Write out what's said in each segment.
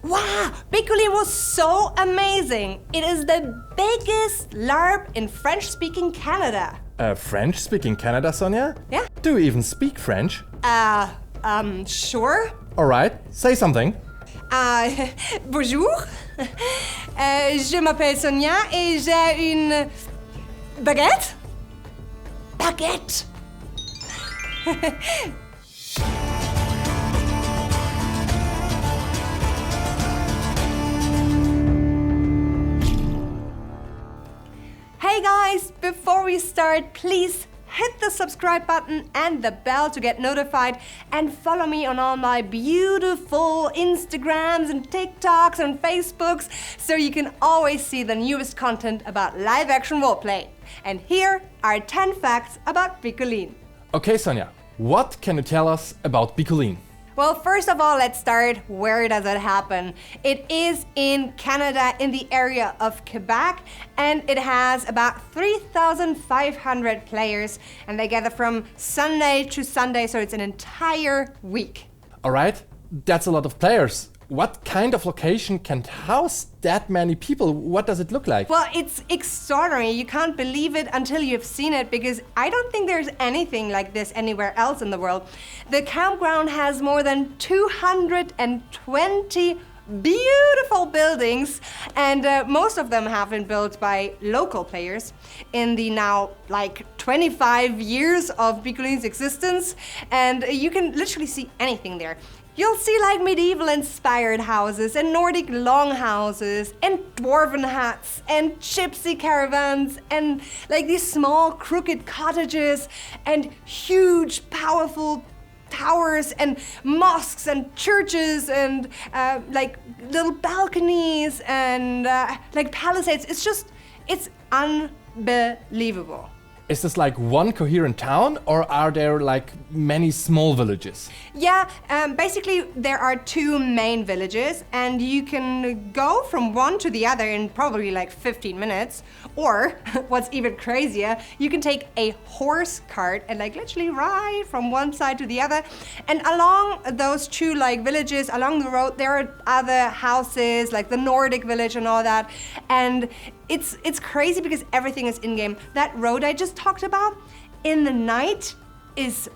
Wow, Bicollline was so amazing. It is the biggest LARP in French-speaking Canada. French-speaking Canada, Sonia? Yeah. Do you even speak French? Sure. Alright, say something. Bonjour. Je m'appelle Sonia et j'ai une baguette. Baguette. Hey guys, before we start, please hit the subscribe button and the bell to get notified, and follow me on all my beautiful Instagrams and TikToks and Facebooks so you can always see the newest content about live action roleplay. And here are 10 facts about Bicolline. Okay, Sonia, what can you tell us about Bicolline? Well, first of all, let's start. Where does it happen? It is in Canada, in the area of Quebec, and it has about 3,500 players, and they gather from Sunday to Sunday, so it's an entire week. Alright, that's a lot of players. What kind of location can house that many people? What does it look like? Well, it's extraordinary. You can't believe it until you've seen it, because I don't think there's anything like this anywhere else in the world. The campground has more than 220 beautiful buildings, and most of them have been built by local players in the now 25 years of Bicolline's existence, and you can literally see anything there. You'll see medieval inspired houses and Nordic longhouses and dwarfen huts and gypsy caravans and these small crooked cottages and huge powerful towers and mosques and churches and little balconies and palisades. It's unbelievable. Is this one coherent town, or are there many small villages? Yeah, basically there are two main villages, and you can go from one to the other in probably 15 minutes. Or, what's even crazier, you can take a horse cart and literally ride from one side to the other. And along those two villages, along the road, there are other houses, like the Nordic village and all that. And it's crazy because everything is in-game. That road I just talked about, in the night, is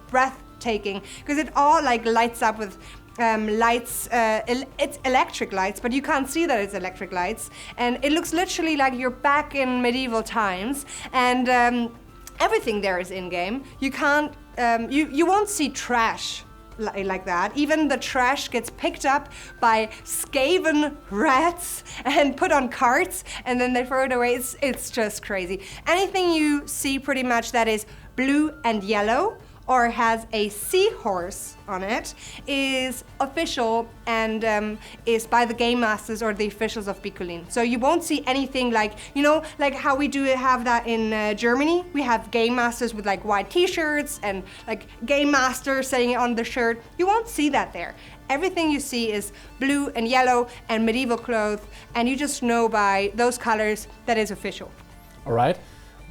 breathtaking, because it all lights up with lights. It's electric lights, but you can't see that it's electric lights, and it looks literally like you're back in medieval times. And everything there is in-game. You can't, you won't see trash like that. Even the trash gets picked up by skaven rats and put on carts, and then they throw it away. It's just crazy. Anything you see pretty much that is blue and yellow or has a seahorse on it is official and is by the game masters or the officials of Bicolline. So you won't see anything like how we do have that in Germany. We have game masters with white t-shirts and game master saying it on the shirt. You won't see that there. Everything you see is blue and yellow and medieval clothes, and you just know by those colors that is official. All right.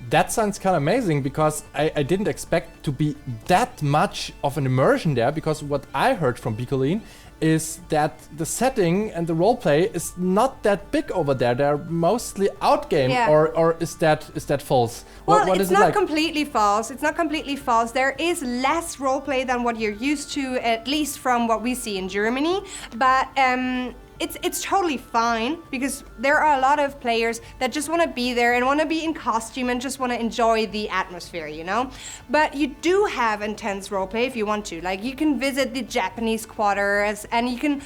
That sounds kind of amazing, because I didn't expect to be that much of an immersion there, because what I heard from Bicolline is that the setting and the roleplay is not that big over there. They're mostly outgame, yeah. or is that false? Well, what it's is it not completely false. It's not completely false. There is less roleplay than what you're used to, at least from what we see in Germany. But it's totally fine, because there are a lot of players that just want to be there and want to be in costume and just want to enjoy the atmosphere, But you do have intense roleplay if you want to. You can visit the Japanese quarters, and you can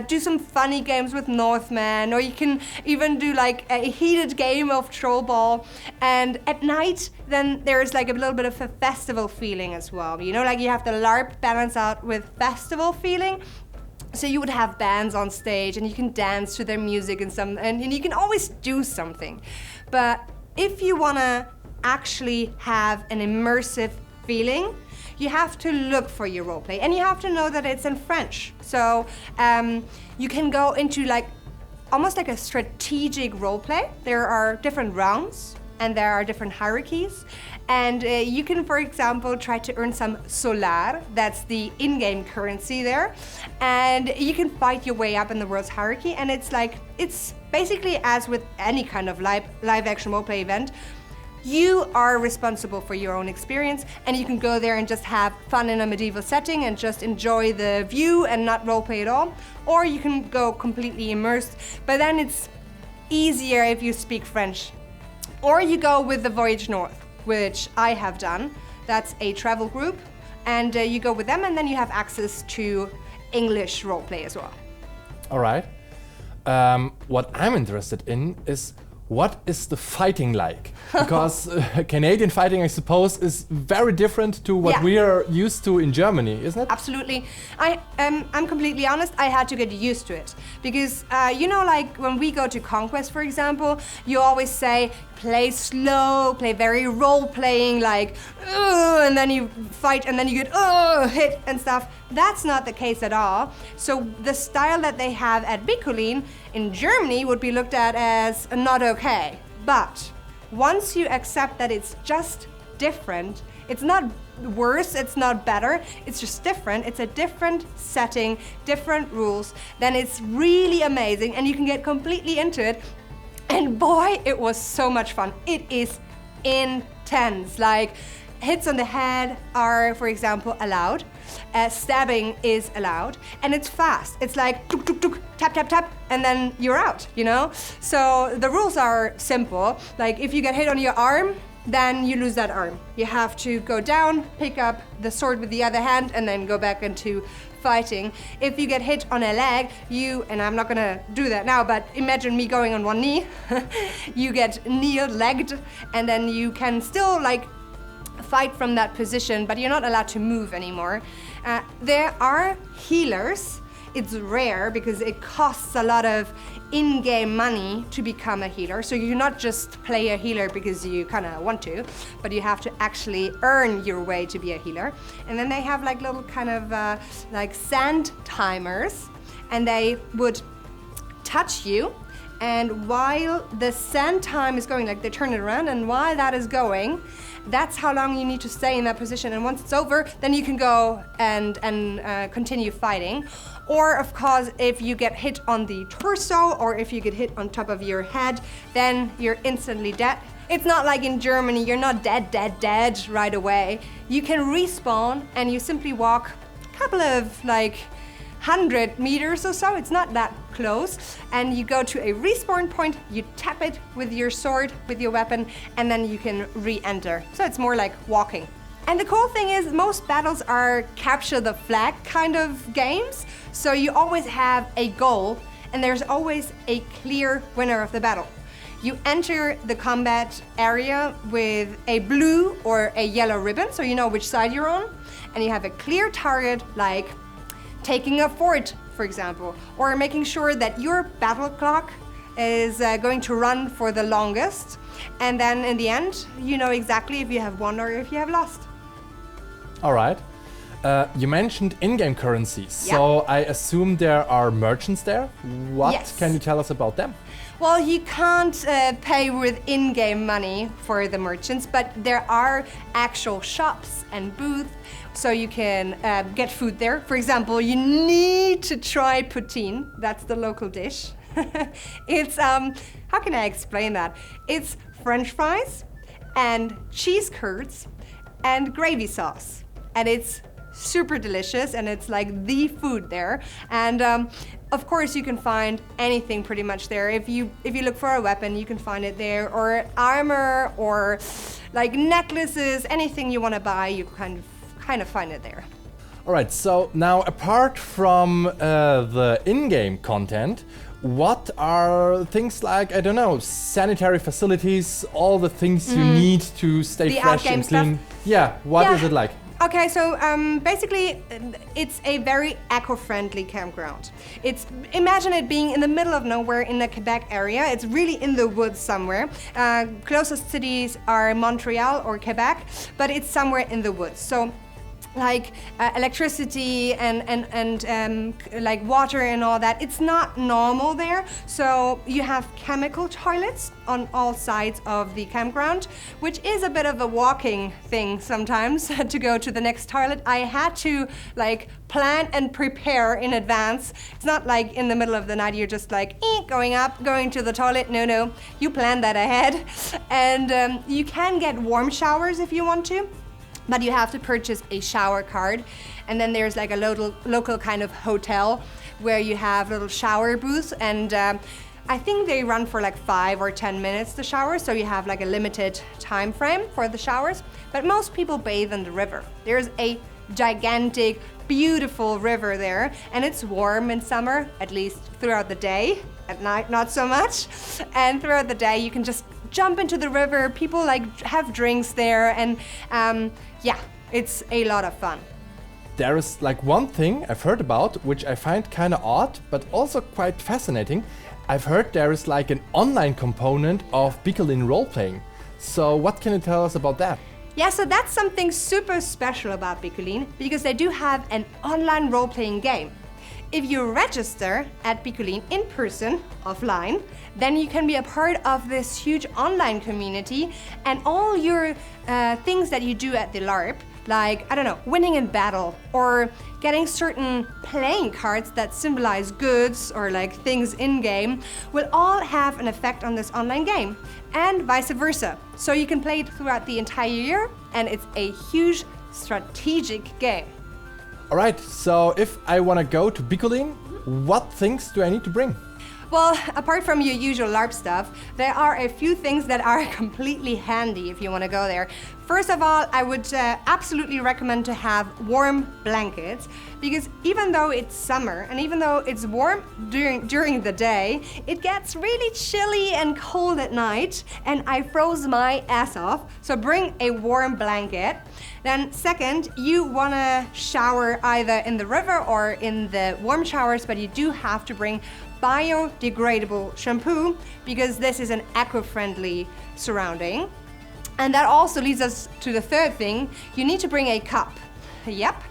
do some funny games with Northmen, or you can even do a heated game of Troll Ball. And at night, then there's a little bit of a festival feeling as well. You have the LARP balance out with festival feeling. So you would have bands on stage, and you can dance to their music and you can always do something. But if you want to actually have an immersive feeling, you have to look for your roleplay, and you have to know that it's in French. So you can go into almost a strategic roleplay. There are different rounds and there are different hierarchies. And you can, for example, try to earn some solar, that's the in-game currency there. And you can fight your way up in the world's hierarchy, and it's basically as with any kind of live action roleplay event. You are responsible for your own experience, and you can go there and just have fun in a medieval setting and just enjoy the view and not roleplay at all. Or you can go completely immersed, but then it's easier if you speak French. Or you go with the Voyage North, which I have done. That's a travel group, and you go with them, and then you have access to English roleplay as well. All right. What I'm interested in is, what is the fighting like? Because Canadian fighting, I suppose, is very different to what we are used to in Germany, isn't it? Absolutely. I'm completely honest, I had to get used to it. Because, like when we go to Conquest, for example, you always say, play slow, play very role-playing, like, and then you fight, and then you get, hit and stuff. That's not the case at all. So the style that they have at Bicolline in Germany would be looked at as not okay. But once you accept that it's just different, it's not worse, it's not better, it's just different, it's a different setting, different rules, then it's really amazing and you can get completely into it. And boy, it was so much fun. It is intense. Like, hits on the head are, for example, allowed. Stabbing is allowed, and it's fast. It's like tuk tuk tuk, tap tap tap, and then you're out, So the rules are simple. Like, if you get hit on your arm, then you lose that arm. You have to go down, pick up the sword with the other hand, and then go back into fighting. If you get hit on a leg, and I'm not gonna do that now, but imagine me going on one knee, you get knee-legged, and then you can still fight from that position, but you're not allowed to move anymore. There are healers. It's rare because it costs a lot of in-game money to become a healer. So you not just play a healer because you kind of want to, but you have to actually earn your way to be a healer. And then they have little kind of sand timers, and they would touch you. And while the sand time is going, they turn it around, and while that is going, that's how long you need to stay in that position. And once it's over, then you can go and continue fighting. Or, of course, if you get hit on the torso, or if you get hit on top of your head, then you're instantly dead. It's not like in Germany, you're not dead right away. You can respawn, and you simply walk a couple of 100 meters or so, it's not that close, and you go to a respawn point, you tap it with your sword, with your weapon, and then you can re-enter. So it's more like walking. And the cool thing is, most battles are capture the flag kind of games, so you always have a goal, and there's always a clear winner of the battle. You enter the combat area with a blue or a yellow ribbon, so you know which side you're on, and you have a clear target, like taking a fort, for example, or making sure that your battle clock is going to run for the longest. And then in the end, you know exactly if you have won or if you have lost. All right. You mentioned in-game currencies, so I assume there are merchants there. What can you tell us about them? Well, you can't pay with in-game money for the merchants, but there are actual shops and booths, so you can get food there. For example, you need to try poutine. That's the local dish. It's, how can I explain that? It's French fries and cheese curds and gravy sauce. And it's super delicious, and it's like the food there. And of course you can find anything pretty much there. If you look for a weapon, you can find it there, or armor, or like necklaces, anything you want to buy, you kind of find it there. All right, so now apart from the in-game content, what are things like, I don't know, sanitary facilities, all the things you need to stay fresh and clean? Stuff? Yeah, what is it like? Okay, so basically it's a very eco-friendly campground. Imagine it being in the middle of nowhere in the Quebec area. It's really in the woods somewhere. Closest cities are Montreal or Quebec, but it's somewhere in the woods. So like electricity and like water and all that. It's not normal there. So you have chemical toilets on all sides of the campground, which is a bit of a walking thing sometimes to go to the next toilet. I had to like plan and prepare in advance. It's not like in the middle of the night you're just like going up, going to the toilet. No, you plan that ahead. And you can get warm showers if you want to, but you have to purchase a shower card. And then there's like a local kind of hotel where you have little shower booths, and I think they run for like 5 or 10 minutes, the shower, so you have like a limited time frame for the showers. But most people bathe in the river. There's a gigantic, beautiful river there, and it's warm in summer, at least throughout the day. At night, not so much. And throughout the day, you can just jump into the river. People like have drinks there, and yeah, it's a lot of fun. There is like one thing I've heard about, which I find kind of odd, but also quite fascinating. I've heard there is like an online component of Bicolline role-playing. So what can you tell us about that? Yeah, so that's something super special about Bicolline, because they do have an online role-playing game. If you register at Bicolline in person, offline, then you can be a part of this huge online community, and all your things that you do at the Larp, like, I don't know, winning in battle or getting certain playing cards that symbolize goods or like things in-game, will all have an effect on this online game, and vice versa. So you can play it throughout the entire year, and it's a huge strategic game. All right, so if I want to go to Bicolline, what things do I need to bring? Well, apart from your usual LARP stuff, there are a few things that are completely handy if you want to go there. First of all, I would absolutely recommend to have warm blankets, because even though it's summer and even though it's warm during the day, it gets really chilly and cold at night, and I froze my ass off. So bring a warm blanket. Then second, you want to shower either in the river or in the warm showers, but you do have to bring biodegradable shampoo, because this is an eco-friendly surrounding. And that also leads us to the third thing. You need to bring a cup. Yep.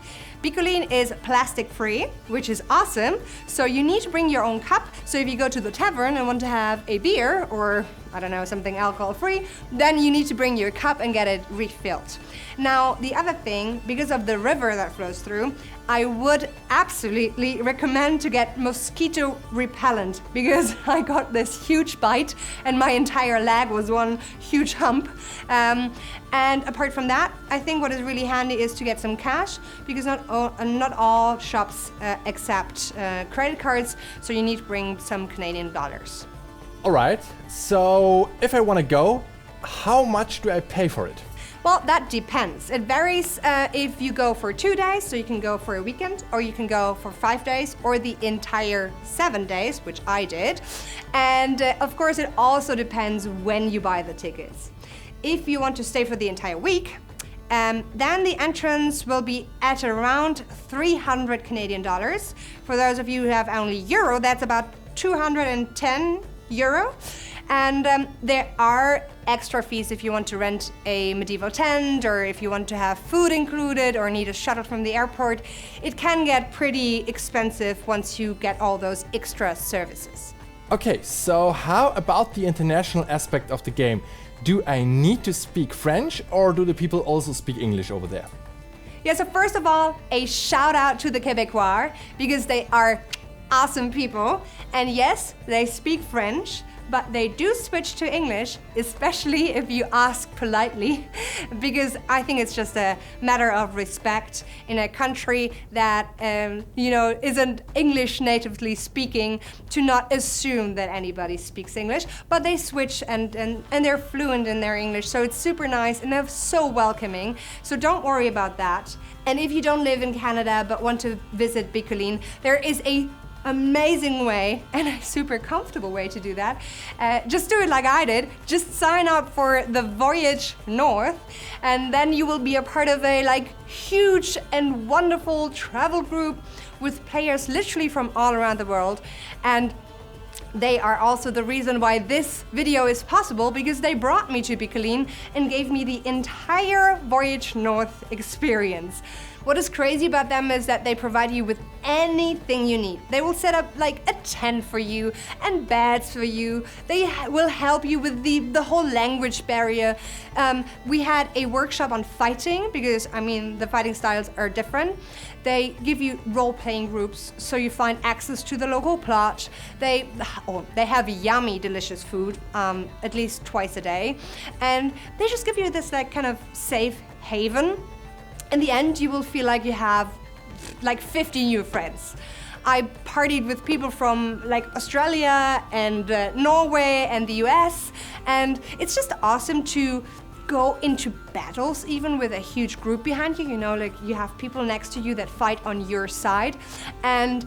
Bicolline is plastic free, which is awesome. So you need to bring your own cup. So if you go to the tavern and want to have a beer or, I don't know, something alcohol free, then you need to bring your cup and get it refilled. Now, the other thing, because of the river that flows through, I would absolutely recommend to get mosquito repellent, because I got this huge bite and my entire leg was one huge hump. And apart from that, I think what is really handy is to get some cash, because not all shops accept credit cards, so you need to bring some Canadian dollars. All right, so if I want to go, how much do I pay for it? Well, that depends. It varies if you go for 2 days, so you can go for a weekend, or you can go for 5 days, or the entire 7 days, which I did. And of course, it also depends when you buy the tickets. If you want to stay for the entire week, then the entrance will be at around 300 Canadian dollars. For those of you who have only euro, that's about 210 euro. And there are extra fees if you want to rent a medieval tent, or if you want to have food included, or need a shuttle from the airport. It can get pretty expensive once you get all those extra services. Okay, so how about the international aspect of the game? Do I need to speak French, or do the people also speak English over there? Yeah, so first of all, a shout out to the Quebecois, because they are awesome people. And yes, they speak French, but they do switch to English, especially if you ask politely, because I think it's just a matter of respect in a country that isn't English natively speaking, to not assume that anybody speaks English. But they switch and they're fluent in their English, so it's super nice and they're so welcoming. So don't worry about that. And if you don't live in Canada but want to visit Bicolline, there is a amazing way and a super comfortable way to do that. Just do it like I did. Just sign up for the Voyage North, and then you will be a part of a huge and wonderful travel group with players literally from all around the world. And they are also the reason why this video is possible, because they brought me to Bicolline and gave me the entire Voyage North experience. What is crazy about them is that they provide you with anything you need. They will set up like a tent for you and beds for you. They will help you with the whole language barrier. We had a workshop on fighting because, I mean, the fighting styles are different. They give you role-playing groups, so you find access to the local plot. They have yummy, delicious food, at least twice a day. And they just give you this like kind of safe haven. In the end, you will feel like you have like 50 new friends. I partied with people from like Australia and Norway and the US, and it's just awesome to go into battles even with a huge group behind you, you know, like you have people next to you that fight on your side, and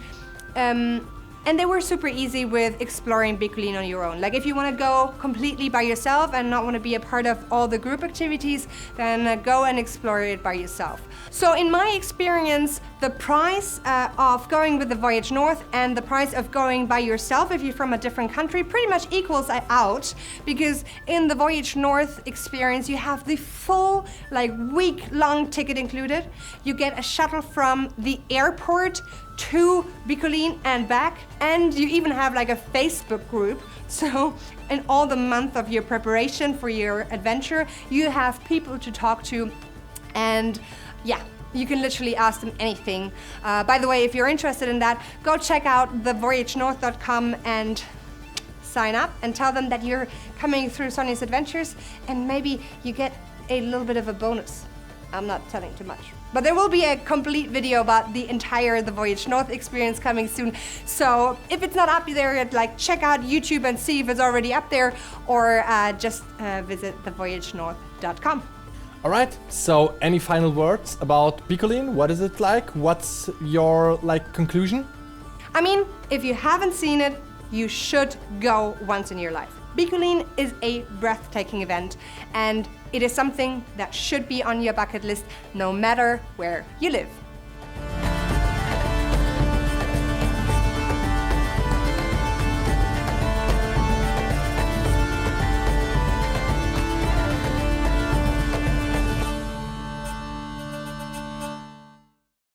they were super easy with exploring Bicolline on your own. Like if you want to go completely by yourself and not want to be a part of all the group activities, then go and explore it by yourself. So in my experience, the price of going with the Voyage North and the price of going by yourself if you're from a different country pretty much equals out, because in the Voyage North experience you have the full like week-long ticket included. You get a shuttle from the airport to Bicolline and back, and you even have like a Facebook group. So in all the month of your preparation for your adventure, you have people to talk to, and yeah, you can literally ask them anything. By the way, if you're interested in that, go check out thevoyagenorth.com and sign up and tell them that you're coming through Sonja's Adventures, and maybe you get a little bit of a bonus. I'm not telling too much. But there will be a complete video about the entire The Voyage North experience coming soon. So if it's not up there yet, like check out YouTube and see if it's already up there, or just visit thevoyagenorth.com. All right, so any final words about Bicolline? What is it like? What's your like conclusion? I mean, if you haven't seen it, you should go once in your life. Bicolline is a breathtaking event, and it is something that should be on your bucket list no matter where you live.